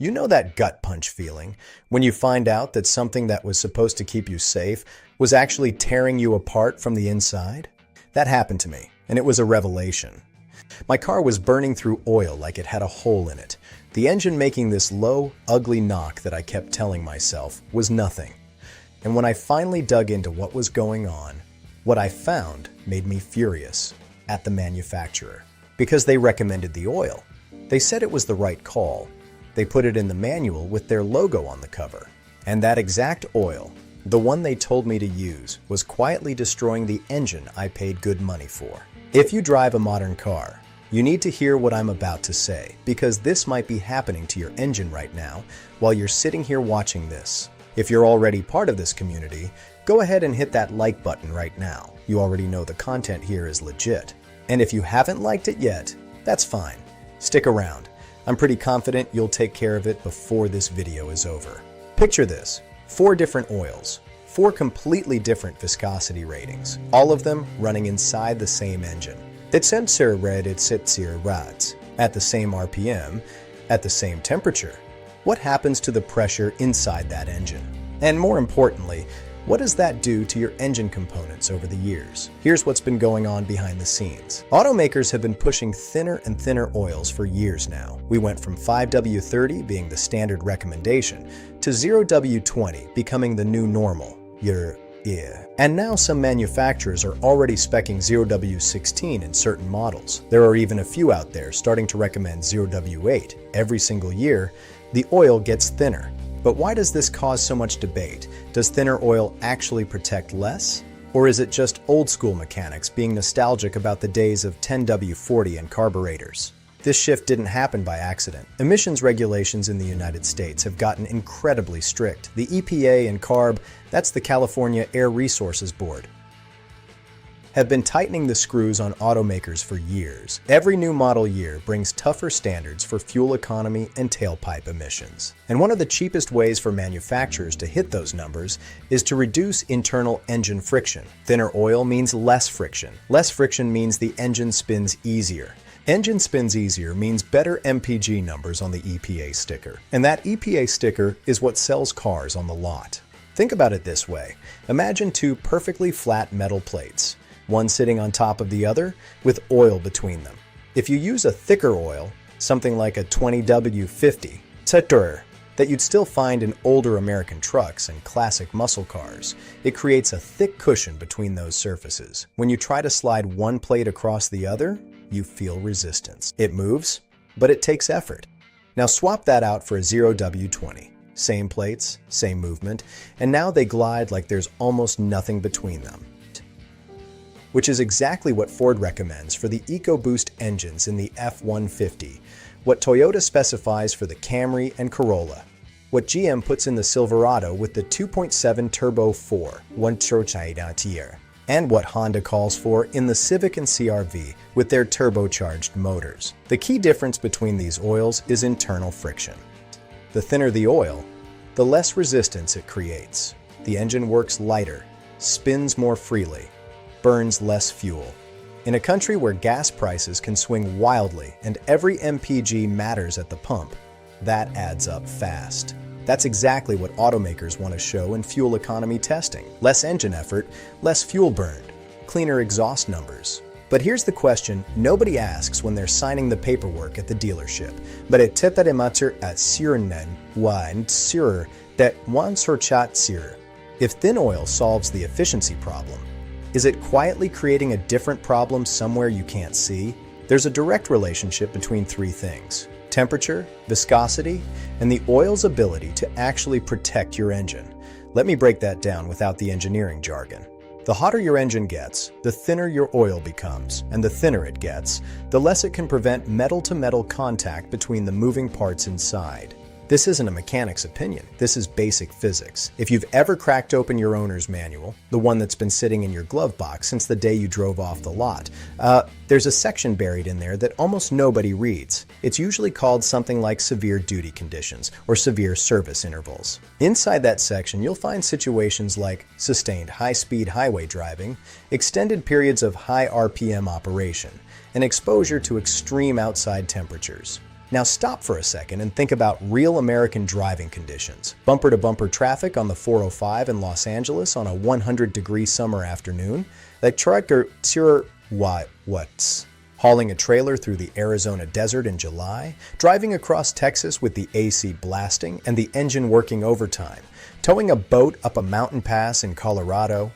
You know that gut punch feeling when you find out that something that was supposed to keep you safe was actually tearing you apart from the inside? That happened to me, and it was a revelation. My car was burning through oil like it had a hole in it. The engine making this low, ugly knock that I kept telling myself was nothing. And when I finally dug into what was going on, what I found made me furious at the manufacturer because they recommended the oil. They said it was the right call. They put it in the manual with their logo on the cover. And that exact oil, the one they told me to use, was quietly destroying the engine I paid good money for. If you drive a modern car, you need to hear what I'm about to say because this might be happening to your engine right now while you're sitting here watching this. If you're already part of this community, go ahead and hit that like button right now. You already know the content here is legit. And if you haven't liked it yet, that's fine. Stick around. I'm pretty confident you'll take care of it before this video is over. Picture this, 4 different oils, 4 completely different viscosity ratings, all of them running inside the same engine. It sensor red, it sits here rats, at the same RPM, at the same temperature. What happens to the pressure inside that engine? And more importantly, what does that do to your engine components over the years? Here's what's been going on behind the scenes. Automakers have been pushing thinner and thinner oils for years now. We went from 5W30 being the standard recommendation to 0W20 becoming the new normal. And now some manufacturers are already speccing 0W16 in certain models. There are even a few out there starting to recommend 0W8. Every single year, the oil gets thinner. But why does this cause so much debate? Does thinner oil actually protect less? Or is it just old school mechanics being nostalgic about the days of 10W40 and carburetors? This shift didn't happen by accident. Emissions regulations in the United States have gotten incredibly strict. The EPA and CARB, that's the California Air Resources Board, have been tightening the screws on automakers for years. Every new model year brings tougher standards for fuel economy and tailpipe emissions. And one of the cheapest ways for manufacturers to hit those numbers is to reduce internal engine friction. Thinner oil means less friction. Less friction means the engine spins easier. Engine spins easier means better MPG numbers on the EPA sticker. And that EPA sticker is what sells cars on the lot. Think about it this way. Imagine 2 perfectly flat metal plates, one sitting on top of the other with oil between them. If you use a thicker oil, something like a 20W50, that you'd still find in older American trucks and classic muscle cars, it creates a thick cushion between those surfaces. When you try to slide one plate across the other, you feel resistance. It moves, but it takes effort. Now swap that out for a 0W20. Same plates, same movement, and now they glide like there's almost nothing between them. Which is exactly what Ford recommends for the EcoBoost engines in the F-150, what Toyota specifies for the Camry and Corolla, what GM puts in the Silverado with the 2.7 Turbo 4, and what Honda calls for in the Civic and CR-V with their turbocharged motors. The key difference between these oils is internal friction. The thinner the oil, the less resistance it creates. The engine works lighter, spins more freely, burns less fuel. In a country where gas prices can swing wildly and every MPG matters at the pump, that adds up fast. That's exactly what automakers want to show in fuel economy testing. Less engine effort, less fuel burned, cleaner exhaust numbers. But here's the question nobody asks when they're signing the paperwork at the dealership. But it matter at that if thin oil solves the efficiency problem, is it quietly creating a different problem somewhere you can't see? There's a direct relationship between 3 things: temperature, viscosity, and the oil's ability to actually protect your engine. Let me break that down without the engineering jargon. The hotter your engine gets, the thinner your oil becomes, and the thinner it gets, the less it can prevent metal-to-metal contact between the moving parts inside. This isn't a mechanic's opinion. This is basic physics. If you've ever cracked open your owner's manual, the one that's been sitting in your glove box since the day you drove off the lot, there's a section buried in there that almost nobody reads. It's usually called something like severe duty conditions or severe service intervals. Inside that section, you'll find situations like sustained high-speed highway driving, extended periods of high RPM operation, and exposure to extreme outside temperatures. Now stop for a second and think about real American driving conditions. Bumper-to-bumper traffic on the 405 in Los Angeles on a 100-degree summer afternoon. Like trucker what's hauling a trailer through the Arizona desert in July, driving across Texas with the AC blasting and the engine working overtime, towing a boat up a mountain pass in Colorado.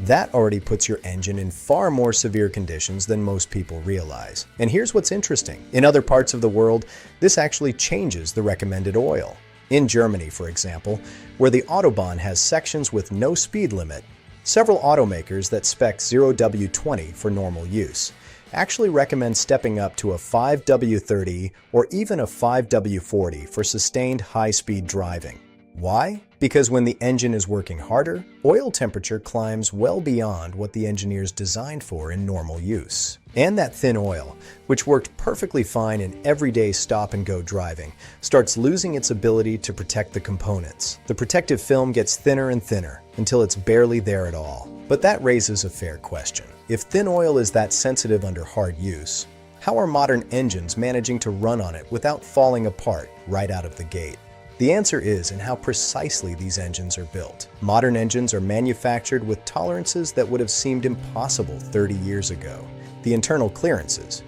That already puts your engine in far more severe conditions than most people realize. And here's what's interesting. In other parts of the world, this actually changes the recommended oil. In Germany, for example, where the Autobahn has sections with no speed limit, several automakers that spec 0W20 for normal use actually recommend stepping up to a 5W30 or even a 5W40 for sustained high-speed driving. Why? Because when the engine is working harder, oil temperature climbs well beyond what the engineers designed for in normal use. And that thin oil, which worked perfectly fine in everyday stop-and-go driving, starts losing its ability to protect the components. The protective film gets thinner and thinner until it's barely there at all. But that raises a fair question. If thin oil is that sensitive under hard use, how are modern engines managing to run on it without falling apart right out of the gate? The answer is in how precisely these engines are built. Modern engines are manufactured with tolerances that would have seemed impossible 30 years ago. The internal clearances,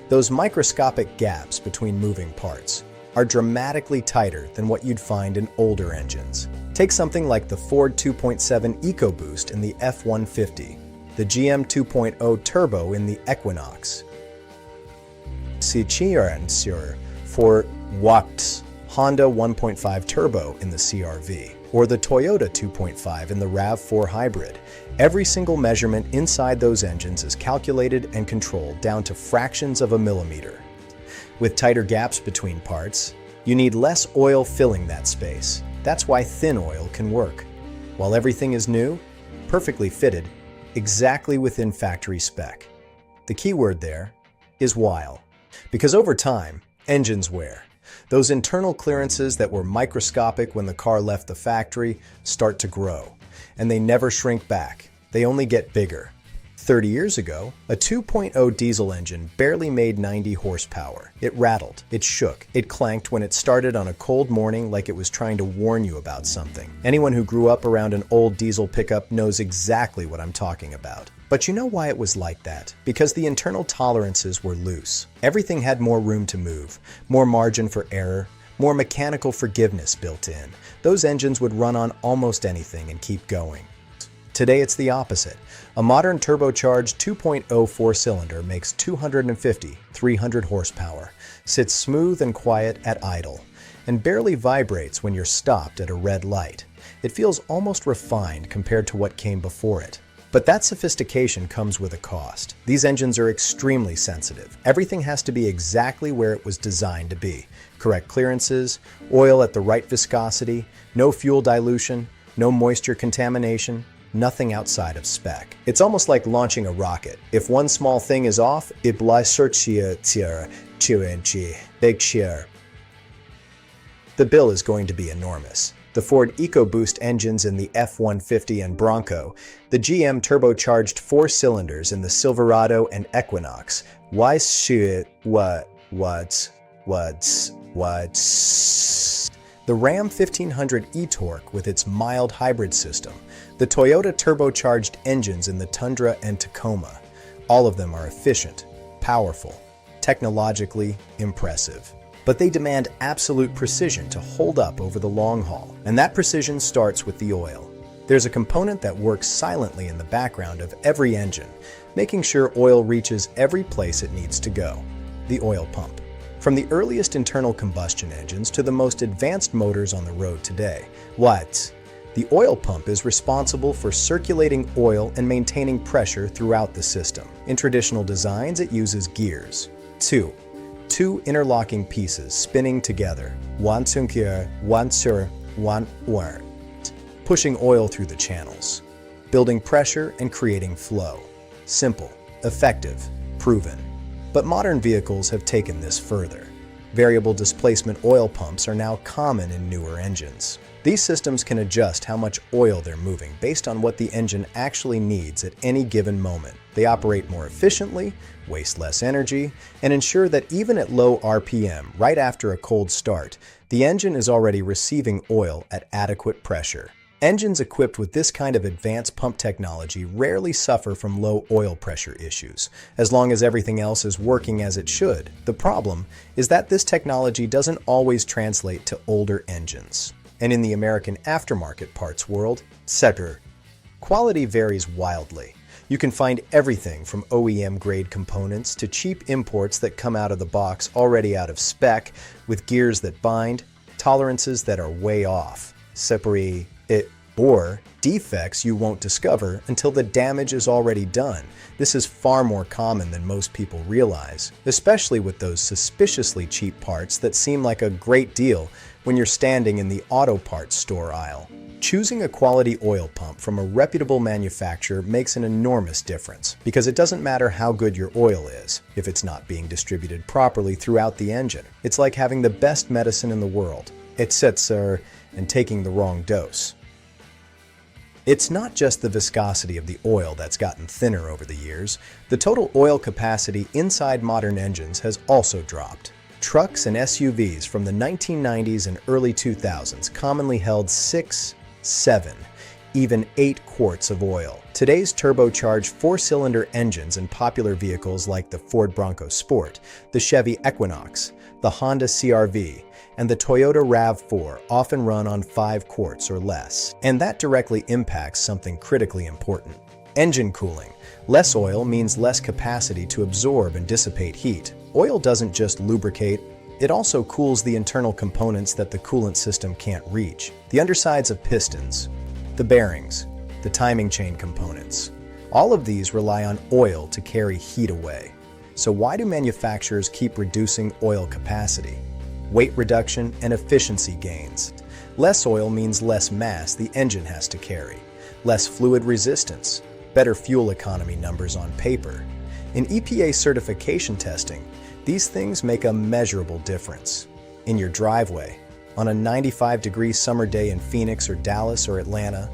those microscopic gaps between moving parts, are dramatically tighter than what you'd find in older engines. Take something like the Ford 2.7 EcoBoost in the F-150, the GM 2.0 Turbo in the Equinox, for watts, Honda 1.5 Turbo in the CR-V, or the Toyota 2.5 in the RAV4 Hybrid. Every single measurement inside those engines is calculated and controlled down to fractions of a millimeter. With tighter gaps between parts, you need less oil filling that space. That's why thin oil can work. While everything is new, perfectly fitted, exactly within factory spec. The key word there is while. Because over time, engines wear. Those internal clearances that were microscopic when the car left the factory start to grow, and they never shrink back. They only get bigger. 30 years ago, a 2.0 diesel engine barely made 90 horsepower. It rattled, it shook, it clanked when it started on a cold morning like it was trying to warn you about something. Anyone who grew up around an old diesel pickup knows exactly what I'm talking about. But you know why it was like that? Because the internal tolerances were loose. Everything had more room to move, more margin for error, more mechanical forgiveness built in. Those engines would run on almost anything and keep going. Today it's the opposite. A modern turbocharged 2.0 four-cylinder makes 250-300 horsepower, sits smooth and quiet at idle, and barely vibrates when you're stopped at a red light. It feels almost refined compared to what came before it. But that sophistication comes with a cost. These engines are extremely sensitive. Everything has to be exactly where it was designed to be. Correct clearances, oil at the right viscosity, no fuel dilution, no moisture contamination, nothing outside of spec. It's almost like launching a rocket. If one small thing is off, it big shear. The bill is going to be enormous. The Ford EcoBoost engines in the F-150 and Bronco, the GM turbocharged 4 cylinders in the Silverado and Equinox. The Ram 1500 e-Torque with its mild hybrid system, the Toyota turbocharged engines in the Tundra and Tacoma. All of them are efficient, powerful, technologically impressive. But they demand absolute precision to hold up over the long haul. And that precision starts with the oil. There's a component that works silently in the background of every engine, making sure oil reaches every place it needs to go: the oil pump. From the earliest internal combustion engines to the most advanced motors on the road today, the oil pump is responsible for circulating oil and maintaining pressure throughout the system. In traditional designs, it uses gears. Two interlocking pieces spinning together, pushing oil through the channels, building pressure and creating flow. Simple, effective, proven. But modern vehicles have taken this further. Variable displacement oil pumps are now common in newer engines. These systems can adjust how much oil they're moving based on what the engine actually needs at any given moment. They operate more efficiently, waste less energy, and ensure that even at low RPM, right after a cold start, the engine is already receiving oil at adequate pressure. Engines equipped with this kind of advanced pump technology rarely suffer from low oil pressure issues, as long as everything else is working as it should. The problem is that this technology doesn't always translate to older engines. And in the American aftermarket parts world, etc., quality varies wildly. You can find everything from OEM-grade components to cheap imports that come out of the box already out of spec, with gears that bind, tolerances that are way off, or defects you won't discover until the damage is already done. This is far more common than most people realize, especially with those suspiciously cheap parts that seem like a great deal when you're standing in the auto parts store aisle. Choosing a quality oil pump from a reputable manufacturer makes an enormous difference, because it doesn't matter how good your oil is if it's not being distributed properly throughout the engine. It's like having the best medicine in the world, etc., and taking the wrong dose. It's not just the viscosity of the oil that's gotten thinner over the years. The total oil capacity inside modern engines has also dropped. Trucks and SUVs from the 1990s and early 2000s commonly held 6, 7, even 8 quarts of oil. Today's turbocharged 4-cylinder engines in popular vehicles like the Ford Bronco Sport, the Chevy Equinox, the Honda CR-V, and the Toyota RAV4 often run on 5 quarts or less. And that directly impacts something critically important: engine cooling. Less oil means less capacity to absorb and dissipate heat. Oil doesn't just lubricate, it also cools the internal components that the coolant system can't reach. The undersides of pistons, the bearings, the timing chain components. All of these rely on oil to carry heat away. So why do manufacturers keep reducing oil capacity? Weight reduction and efficiency gains. Less oil means less mass the engine has to carry, less fluid resistance, better fuel economy numbers on paper. In EPA certification testing, these things make a measurable difference. In your driveway, on a 95-degree summer day in Phoenix or Dallas or Atlanta,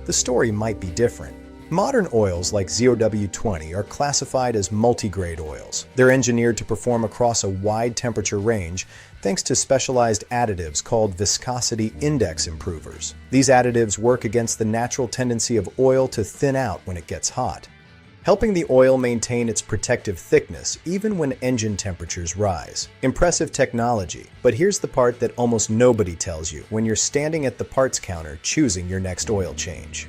the story might be different. Modern oils like 0W20 are classified as multi-grade oils. They're engineered to perform across a wide temperature range thanks to specialized additives called viscosity index improvers. These additives work against the natural tendency of oil to thin out when it gets hot, helping the oil maintain its protective thickness even when engine temperatures rise. Impressive technology, but here's the part that almost nobody tells you when you're standing at the parts counter choosing your next oil change.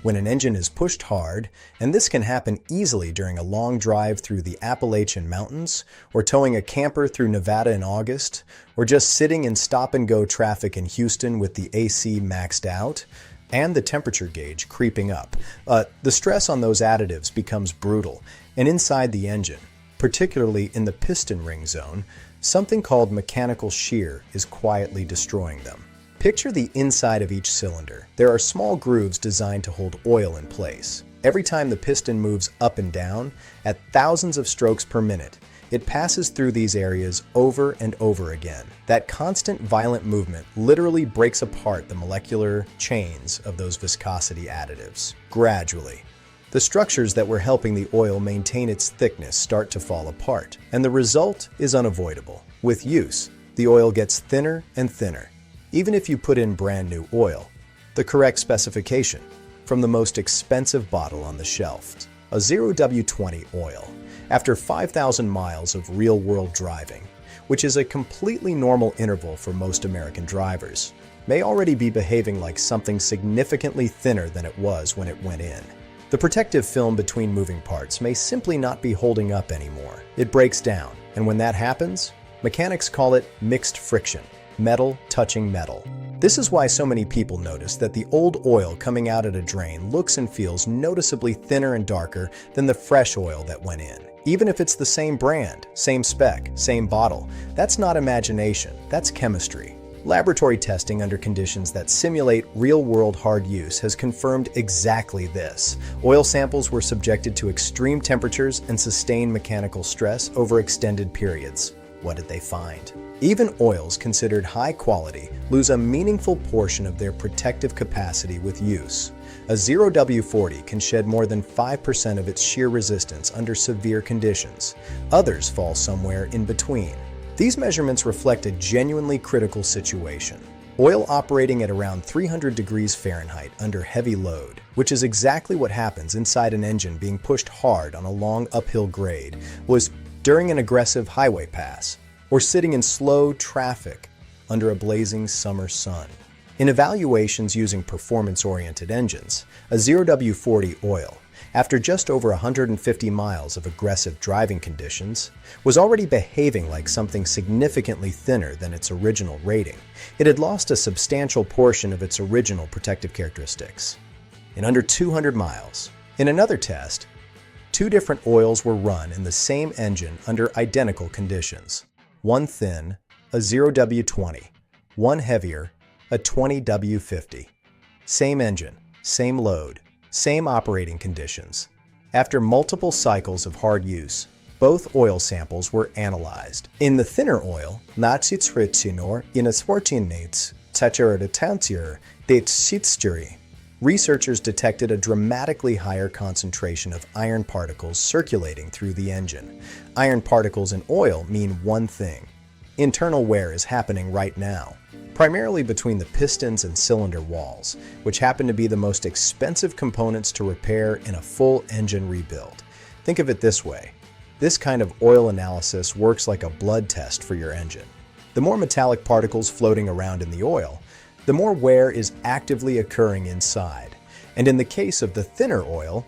When an engine is pushed hard, and this can happen easily during a long drive through the Appalachian Mountains, or towing a camper through Nevada in August, or just sitting in stop-and-go traffic in Houston with the AC maxed out, and the temperature gauge creeping up, the stress on those additives becomes brutal, and inside the engine, particularly in the piston ring zone, something called mechanical shear is quietly destroying them. Picture the inside of each cylinder. There are small grooves designed to hold oil in place. Every time the piston moves up and down, at thousands of strokes per minute, it passes through these areas over and over again. That constant violent movement literally breaks apart the molecular chains of those viscosity additives. Gradually, the structures that were helping the oil maintain its thickness start to fall apart, and the result is unavoidable. With use, the oil gets thinner and thinner, even if you put in brand new oil, the correct specification, from the most expensive bottle on the shelf. A 0W20 oil, after 5,000 miles of real-world driving, which is a completely normal interval for most American drivers, may already be behaving like something significantly thinner than it was when it went in. The protective film between moving parts may simply not be holding up anymore. It breaks down, and when that happens, mechanics call it mixed friction. Metal touching metal. This is why so many people notice that the old oil coming out at a drain looks and feels noticeably thinner and darker than the fresh oil that went in. Even if it's the same brand, same spec, same bottle, that's not imagination, that's chemistry. Laboratory testing under conditions that simulate real-world hard use has confirmed exactly this. Oil samples were subjected to extreme temperatures and sustained mechanical stress over extended periods. What did they find? Even oils considered high quality lose a meaningful portion of their protective capacity with use. A 0W40 can shed more than 5% of its shear resistance under severe conditions. Others fall somewhere in between. These measurements reflect a genuinely critical situation. Oil operating at around 300 degrees Fahrenheit under heavy load, which is exactly what happens inside an engine being pushed hard on a long uphill grade, was during an aggressive highway pass, or sitting in slow traffic under a blazing summer sun. In evaluations using performance-oriented engines, a 0W40 oil, after just over 150 miles of aggressive driving conditions, was already behaving like something significantly thinner than its original rating. It had lost a substantial portion of its original protective characteristics. In under 200 miles, in another test, 2 different oils were run in the same engine under identical conditions. One thin, a 0W20, one heavier, a 20W50. Same engine, same load, same operating conditions. After multiple cycles of hard use, both oil samples were analyzed. In the thinner oil, natsitsritsinor inasfortinnates tacharadatansir datssitsturi, researchers detected a dramatically higher concentration of iron particles circulating through the engine. Iron particles in oil mean one thing: internal wear is happening right now, primarily between the pistons and cylinder walls, which happen to be the most expensive components to repair in a full engine rebuild. Think of it this way: this kind of oil analysis works like a blood test for your engine. The more metallic particles floating around in the oil, the more wear is actively occurring inside. And in the case of the thinner oil,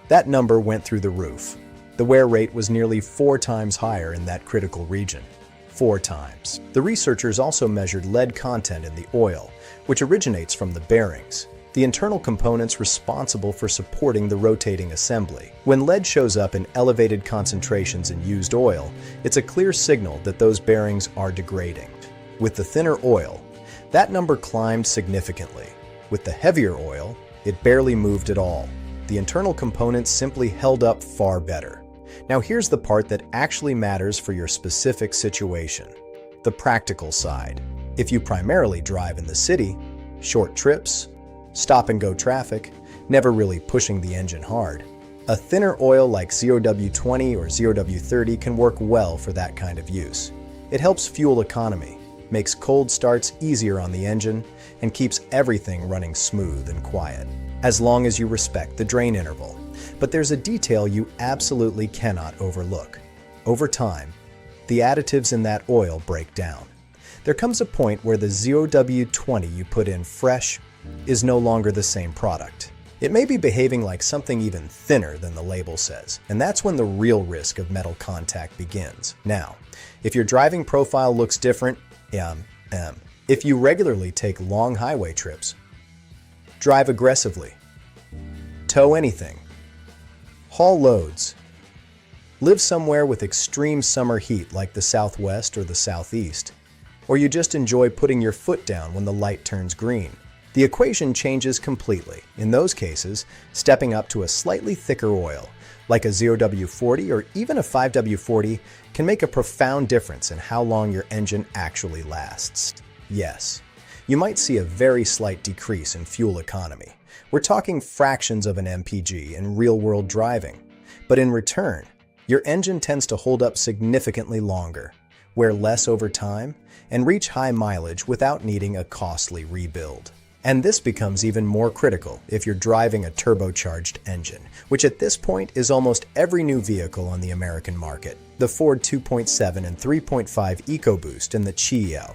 that number went through the roof. The wear rate was nearly 4 times higher in that critical region. 4 times. The researchers also measured lead content in the oil, which originates from the bearings, the internal components responsible for supporting the rotating assembly. When lead shows up in elevated concentrations in used oil, it's a clear signal that those bearings are degrading. With the thinner oil, that number climbed significantly. With the heavier oil, it barely moved at all. The internal components simply held up far better. Now here's the part that actually matters for your specific situation: the practical side. If you primarily drive in the city, short trips, stop-and-go traffic, never really pushing the engine hard, a thinner oil like 0W20 or 0W30 can work well for that kind of use. It helps fuel economy, makes cold starts easier on the engine, and keeps everything running smooth and quiet, as long as you respect the drain interval. But there's a detail you absolutely cannot overlook. Over time, the additives in that oil break down. There comes a point where the 0W20 you put in fresh is no longer the same product. It may be behaving like something even thinner than the label says, and that's when the real risk of metal contact begins. Now, if your driving profile looks different, if you regularly take long highway trips, drive aggressively, tow anything, haul loads, live somewhere with extreme summer heat like the Southwest or the Southeast, or you just enjoy putting your foot down when the light turns green, the equation changes completely. In those cases, stepping up to a slightly thicker oil, like a 0W40 or even a 5W40, can make a profound difference in how long your engine actually lasts. Yes, you might see a very slight decrease in fuel economy. We're talking fractions of an mpg in real-world driving. But in return, your engine tends to hold up significantly longer, wear less over time, and reach high mileage without needing a costly rebuild. And this becomes even more critical if you're driving a turbocharged engine, which at this point is almost every new vehicle on the American market. The Ford 2.7 and 3.5 EcoBoost and the Chi-L.